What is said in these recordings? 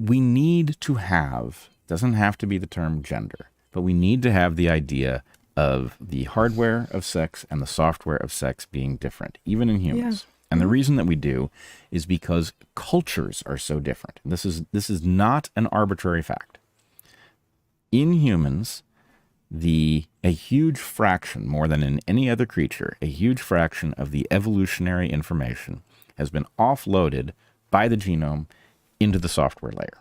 we need to have, doesn't have to be the term gender, but we need to have the idea of the hardware of sex and the software of sex being different, even in humans. Yeah. And the reason that we do is because cultures are so different. This is not an arbitrary fact. In humans, a huge fraction, more than in any other creature, a huge fraction of the evolutionary information has been offloaded by the genome into the software layer.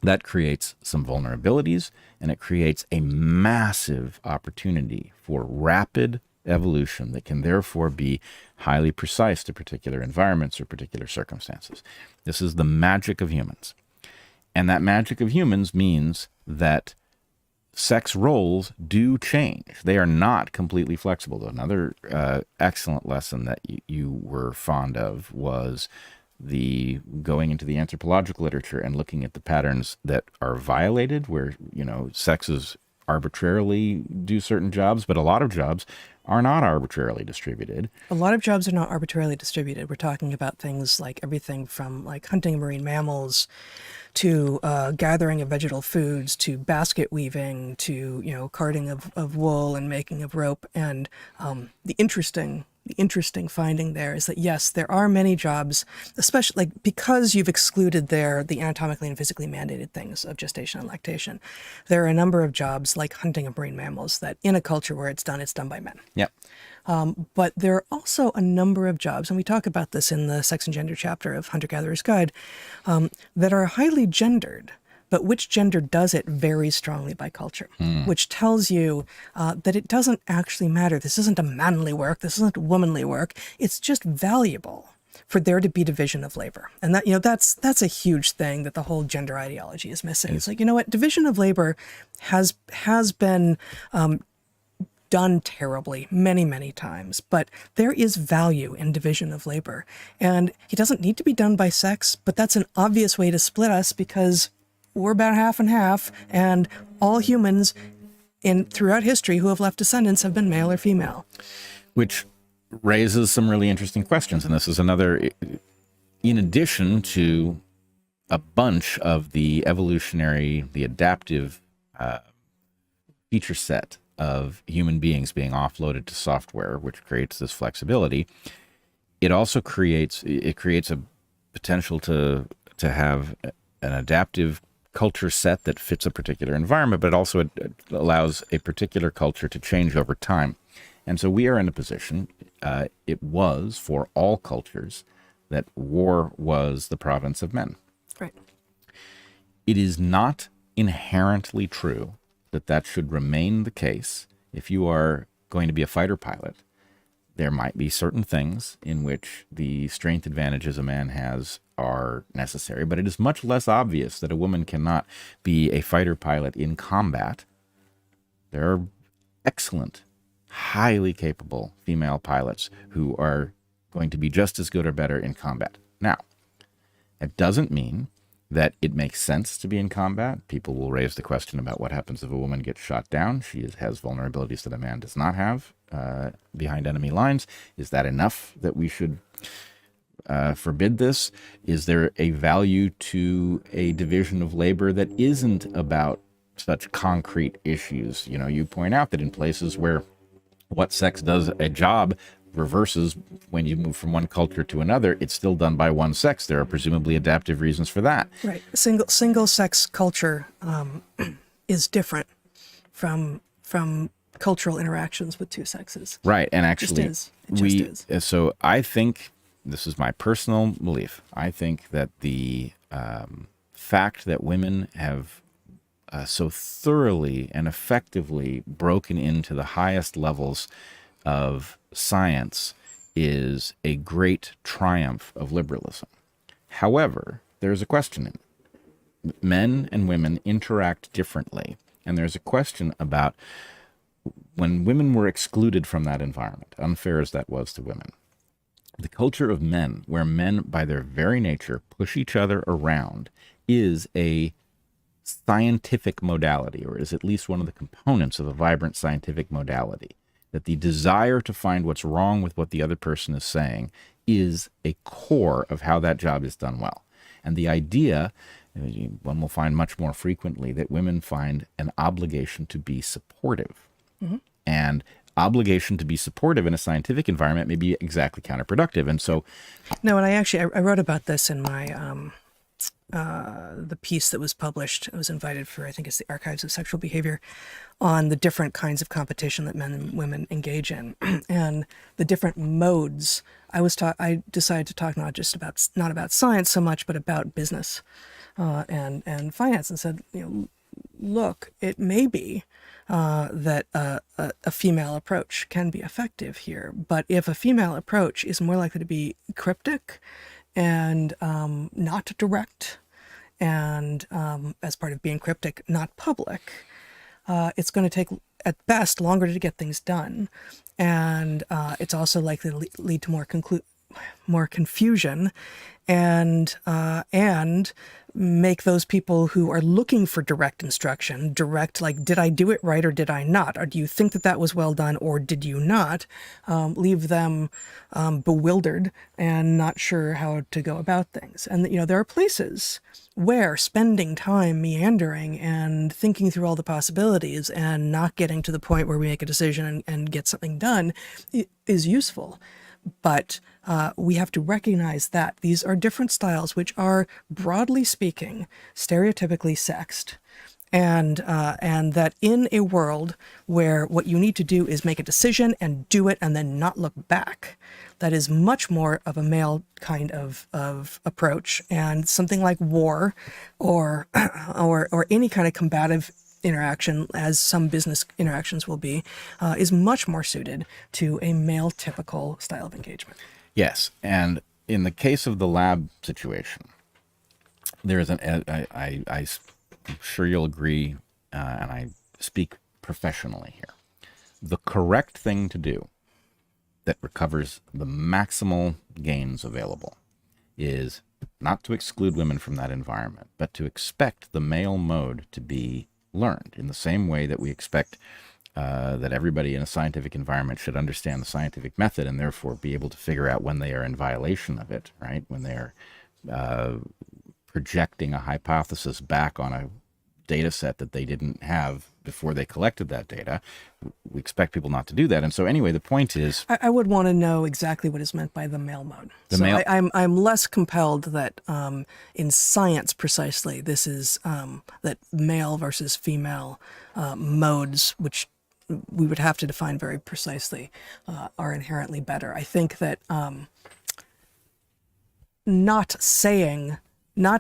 That creates some vulnerabilities, and it creates a massive opportunity for rapid evolution that can therefore be highly precise to particular environments or particular circumstances. This is the magic of humans. And that magic of humans means that sex roles do change. They are not completely flexible. Another excellent lesson that you were fond of was the going into the anthropological literature and looking at the patterns that are violated, where, sexes arbitrarily do certain jobs, but a lot of jobs are not arbitrarily distributed. A lot of jobs are not arbitrarily distributed. We're talking about things like everything from like hunting marine mammals to gathering of vegetal foods, to basket weaving, to carding of wool and making of rope. And the interesting finding there is that, yes, there are many jobs, especially because you've excluded the anatomically and physically mandated things of gestation and lactation. There are a number of jobs like hunting of marine mammals that in a culture where it's done by men. Yep. But there are also a number of jobs, and we talk about this in the Sex and Gender chapter of Hunter-Gatherer's Guide, that are highly gendered, but which gender does it varies strongly by culture, which tells you that it doesn't actually matter. This isn't a manly work. This isn't womanly work. It's just valuable for there to be division of labor. And that's a huge thing that the whole gender ideology is missing. It's like, what? Division of labor has been done terribly many, many times, but there is value in division of labor. And it doesn't need to be done by sex, but that's an obvious way to split us because we're about half and half, and all humans throughout history who have left descendants have been male or female. Which raises some really interesting questions. And this is another, in addition to a bunch of the adaptive feature set of human beings being offloaded to software, which creates this flexibility, it also creates a potential to have an adaptive culture set that fits a particular environment, but also it allows a particular culture to change over time. And so we are in a position, it was for all cultures, that war was the province of men. Right. It is not inherently true that should remain the case. If you are going to be a fighter pilot, there might be certain things in which the strength advantages a man has are necessary, but it is much less obvious that a woman cannot be a fighter pilot in combat. There are excellent, highly capable female pilots who are going to be just as good or better in combat. Now, that doesn't mean that it makes sense to be in combat. People will raise the question about what happens if a woman gets shot down. She has vulnerabilities that a man does not have behind enemy lines. Is that enough that we should forbid this? Is there a value to a division of labor that isn't about such concrete issues? You point out that in places where what sex does a job reverses when you move from one culture to another, it's still done by one sex. There are presumably adaptive reasons for that. Right. Single sex culture is different from cultural interactions with two sexes. Right. And actually, it just is. So I think, this is my personal belief, I think that the fact that women have so thoroughly and effectively broken into the highest levels of science is a great triumph of liberalism. However, there's a question in it. Men and women interact differently, and there's a question about when women were excluded from that environment, unfair as that was to women. The culture of men, where men by their very nature push each other around, is a scientific modality, or is at least one of the components of a vibrant scientific modality. That the desire to find what's wrong with what the other person is saying is a core of how that job is done well. And the idea one will find much more frequently that women find an obligation to be supportive. And obligation to be supportive in a scientific environment may be exactly counterproductive. And so... No, and I wrote about this in my... the piece that was published. I was invited for, I think it's the Archives of Sexual Behavior, on the different kinds of competition that men and women engage in, and the different modes. I decided to talk not about science so much, but about business and finance, and said, look, it may be that a female approach can be effective here, but if a female approach is more likely to be cryptic and not direct, and as part of being cryptic, not public, it's going to take, at best, longer to get things done. And it's also likely to lead to more confusion and make those people who are looking for direct instruction, like, did I do it right or did I not? Or do you think that was well done or did you not? Leave them bewildered and not sure how to go about things. And, there are places where spending time meandering and thinking through all the possibilities and not getting to the point where we make a decision and get something done is useful. But we have to recognize that these are different styles which are, broadly speaking, stereotypically sexed. And that in a world where what you need to do is make a decision and do it and then not look back, that is much more of a male kind of approach. And something like war or any kind of combative interaction, as some business interactions will be, is much more suited to a male typical style of engagement. Yes, and in the case of the lab situation, there is I'm sure you'll agree, and I speak professionally here. The correct thing to do that recovers the maximal gains available is not to exclude women from that environment, but to expect the male mode to be learned in the same way that we expect that everybody in a scientific environment should understand the scientific method and therefore be able to figure out when they are in violation of it, right? When they're projecting a hypothesis back on a data set that they didn't have before they collected that data. We expect people not to do that. And so anyway, the point is... I would want to know exactly what is meant by the male mode. I'm less compelled that in science precisely, this is that male versus female modes, which we would have to define very precisely, are inherently better. I think that not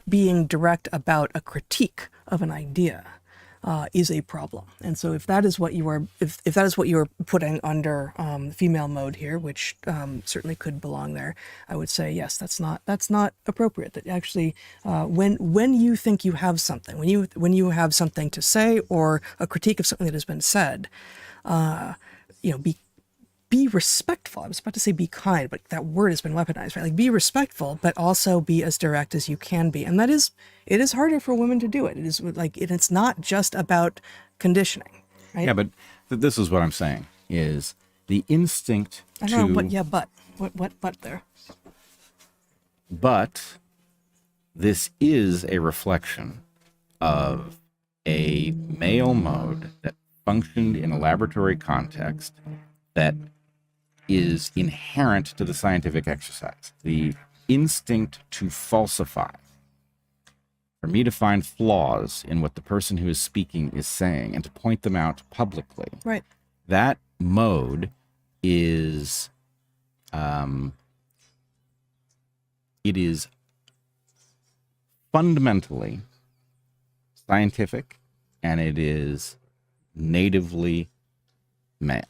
being direct about a critique of an idea is a problem. And so if that is what you are, if that is what you are putting under female mode here, which certainly could belong there, I would say yes, that's not appropriate. That actually, when you think you have something, when you have something to say or a critique of something that has been said, be respectful. I was about to say be kind, but that word has been weaponized, right? Like, be respectful, but also be as direct as you can be. And it is harder for women to do it. It is like, it's not just about conditioning, right? Yeah, but this is what I'm saying, is the instinct I don't know, what there? But this is a reflection of a male mode that functioned in a laboratory context that is inherent to the scientific exercise. The instinct to falsify. For me to find flaws in what the person who is speaking is saying and to point them out publicly. Right. That mode is, it is fundamentally scientific, and it is natively male.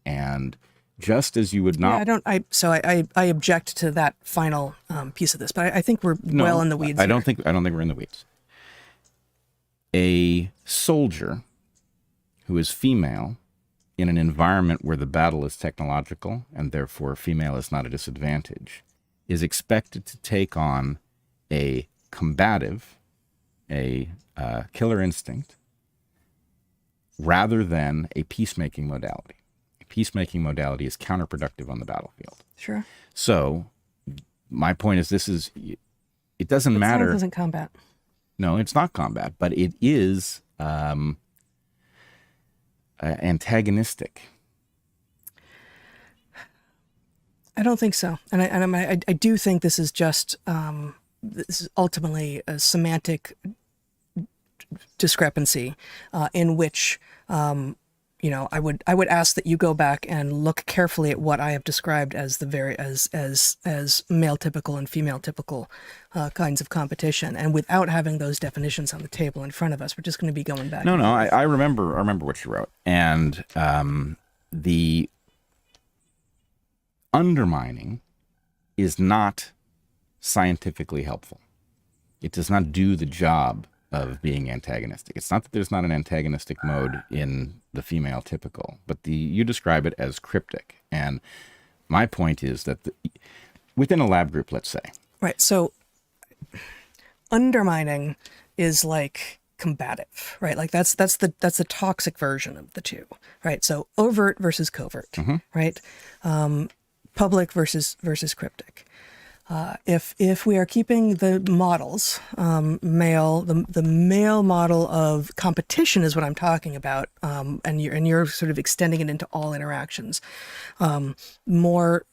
And just as you would not... I object to that final piece of this, but I think we're well in the weeds. I don't think we're in the weeds. A soldier who is female in an environment where the battle is technological and therefore female is not a disadvantage is expected to take on a combative, a killer instinct, rather than a peacemaking modality. Peacemaking modality is counterproductive on the battlefield. Sure. So my point is, it doesn't matter. Science doesn't combat. No, it's not combat, but it is antagonistic. I don't think so, and I do think this is just this is ultimately a semantic discrepancy in which I would ask that you go back and look carefully at what I have described as as male typical and female typical kinds of competition, and without having those definitions on the table in front of us, we're just going to be going back. No, I remember what you wrote, and the undermining is not scientifically helpful. It does not do the job of being antagonistic. It's not that there's not an antagonistic mode in the female typical, but you describe it as cryptic. And my point is that within a lab group, let's say. Right. So undermining is like combative, right? Like that's the toxic version of the two, right? So overt versus covert, right? Public versus cryptic. If we are keeping the models, male, the male model of competition is what I'm talking about, and you're sort of extending it into all interactions, more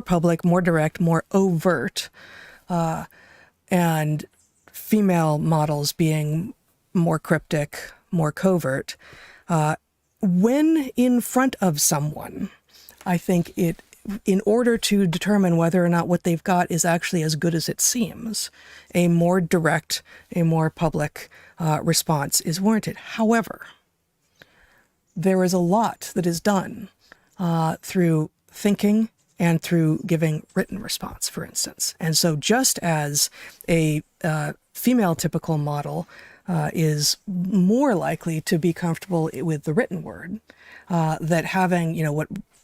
public, more direct, more overt, and female models being more cryptic, more covert. When in front of someone, I think in order to determine whether or not what they've got is actually as good as it seems, a more direct, a more public response is warranted. However, there is a lot that is done through thinking and through giving written response, for instance. And so just as a female typical model is more likely to be comfortable with the written word, that having,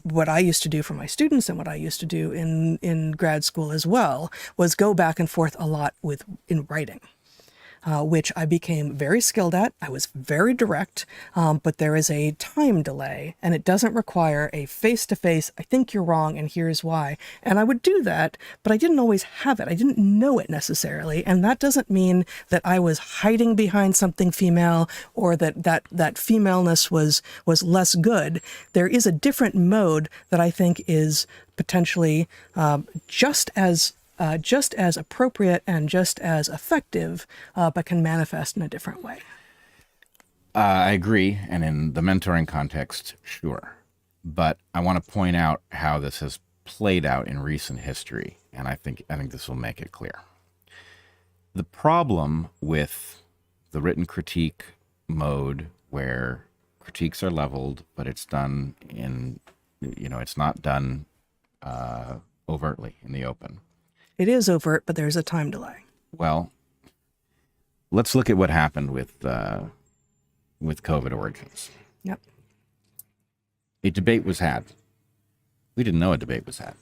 what I used to do for my students and what I used to do in grad school as well was go back and forth a lot in writing, which I became very skilled at. I was very direct, but there is a time delay, and it doesn't require a face-to-face, I think you're wrong and here's why. And I would do that, but I didn't always have it. I didn't know it necessarily, and that doesn't mean that I was hiding behind something female or that femaleness was less good. There is a different mode that I think is potentially just as appropriate and just as effective, but can manifest in a different way. I agree, and in the mentoring context, sure. But I want to point out how this has played out in recent history, and I think this will make it clear. The problem with the written critique mode, where critiques are leveled, but it's done it's not done overtly in the open. It is overt, but there's a time delay. Well, let's look at what happened with COVID origins. Yep. A debate was had. We didn't know a debate was had.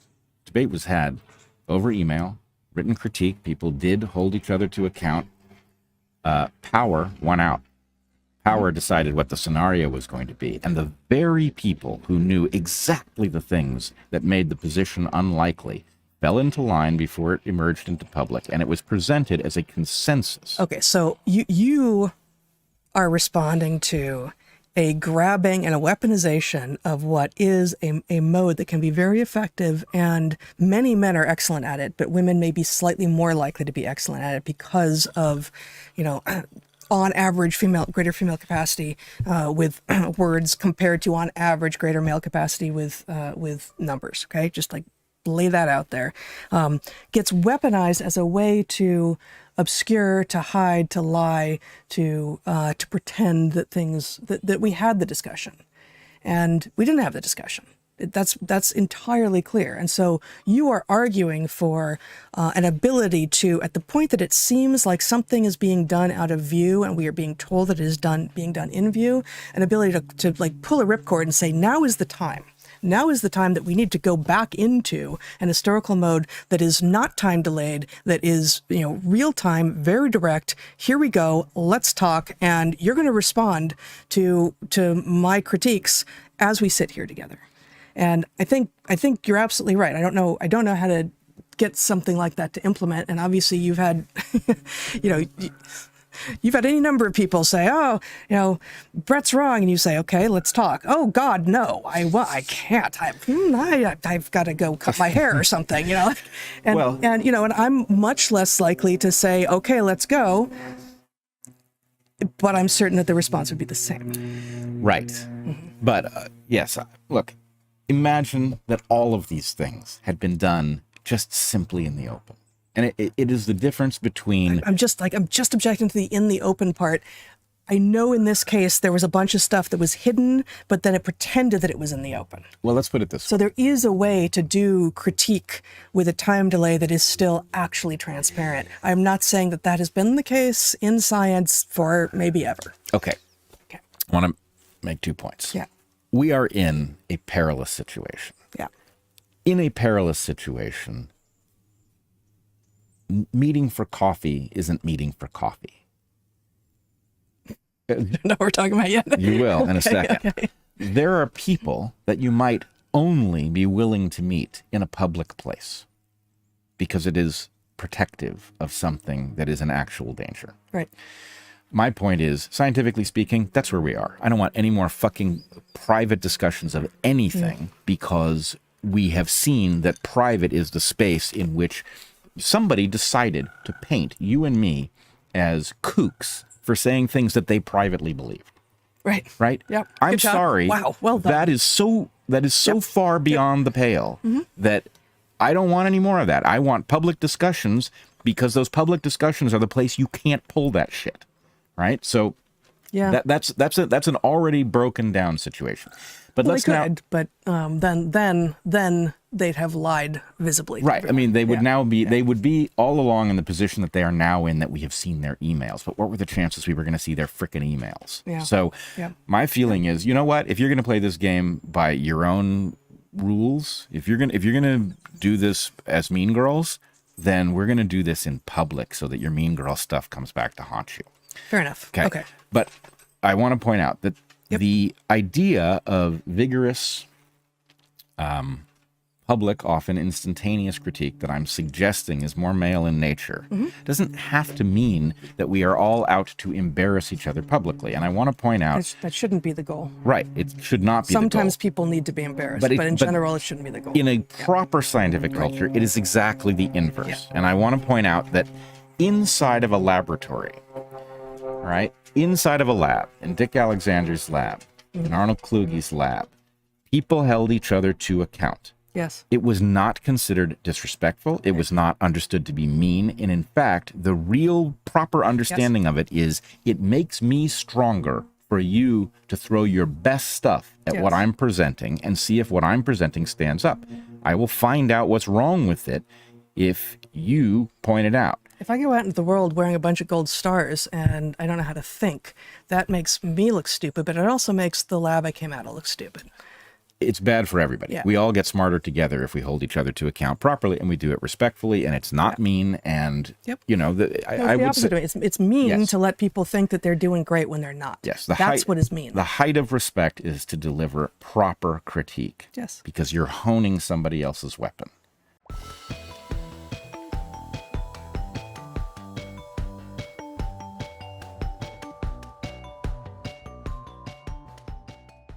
Debate was had over email, written critique. People did hold each other to account. Power won out. Power decided what the scenario was going to be. And the very people who knew exactly the things that made the position unlikely fell into line before it emerged into public, and it was presented as a consensus. Okay, so you are responding to a grabbing and a weaponization of what is a mode that can be very effective, and many men are excellent at it, but women may be slightly more likely to be excellent at it because of, on average, greater female capacity with words compared to on average greater male capacity with numbers. Okay, just like lay that out there. Gets weaponized as a way to obscure, to hide, to lie, to pretend that that we had the discussion, and we didn't have the discussion. That's entirely clear. And so you are arguing for an ability to, at the point that it seems like something is being done out of view and we are being told that it is being done in view, an ability to like pull a ripcord and say, now is the time. Now is the time that we need to go back into an historical mode that is not time delayed, that is, real time, very direct. Here we go. Let's talk. And you're going to respond to my critiques as we sit here together. And I think you're absolutely right. I don't know how to get something like that to implement. And obviously you've had, You've had any number of people say, "Oh, Brett's wrong," and you say, "Okay, let's talk." "Oh God, no, I can't. I've got to go cut my hair or something," And and I'm much less likely to say, "Okay, let's go," but I'm certain that the response would be the same. Right. Mm-hmm. But yes, look, imagine that all of these things had been done just simply in the open. And it is the difference between... I'm just objecting to the in the open part. I know in this case there was a bunch of stuff that was hidden, but then it pretended that it was in the open. Well, let's put it this way. So there is a way to do critique with a time delay that is still actually transparent. I'm not saying that that has been the case in science for maybe ever. Okay. I want to make 2 points. Yeah. We are in a perilous situation. Yeah. In a perilous situation, meeting for coffee isn't meeting for coffee. I don't know what we're talking about yet. You will in a second. Okay. There are people that you might only be willing to meet in a public place because it is protective of something that is an actual danger. Right. My point is, scientifically speaking, that's where we are. I don't want any more fucking private discussions of anything because we have seen that private is the space in which somebody decided to paint you and me as kooks for saying things that they privately believed. Right. Right? Yep. I'm sorry. Wow. Well done. That is so far beyond the pale that I don't want any more of that. I want public discussions because those public discussions are the place you can't pull that shit. Right? So that's an already broken down situation. But well, then they'd have lied visibly. Right. I mean, they would now be, they would be all along in the position that they are now in, that we have seen their emails. But what were the chances we were going to see their frickin' emails? Yeah. So my feeling is, you know what? If you're going to play this game by your own rules, if you're going to do this as Mean Girls, then we're going to do this in public so that your Mean Girl stuff comes back to haunt you. Fair enough. Okay. But I want to point out that the idea of vigorous, public, often instantaneous critique that I'm suggesting is more male in nature doesn't have to mean that we are all out to embarrass each other publicly. And I want to point out... That shouldn't be the goal. Right. It should not be Sometimes the goal. people need to be embarrassed, but in general, it shouldn't be the goal. In a proper scientific culture, it is exactly the inverse. And I want to point out that inside of a laboratory, right? Inside of a lab, in Dick Alexander's lab, in Arnold Kluge's lab, people held each other to account. Yes. It was not considered disrespectful. It was not understood to be mean. And in fact, the real proper understanding of it is it makes me stronger for you to throw your best stuff at what I'm presenting and see if what I'm presenting stands up. I will find out what's wrong with it if you point it out. If I go out into the world wearing a bunch of gold stars and I don't know how to think, that makes me look stupid, but it also makes the lab I came out of look stupid. It's bad for everybody. We all get smarter together if we hold each other to account properly and we do it respectfully, and it's not mean. And I would say it's mean to let people think that they're doing great when they're not. Yes, that's what is mean. The height of respect is to deliver proper critique. Yes, because you're honing somebody else's weapon.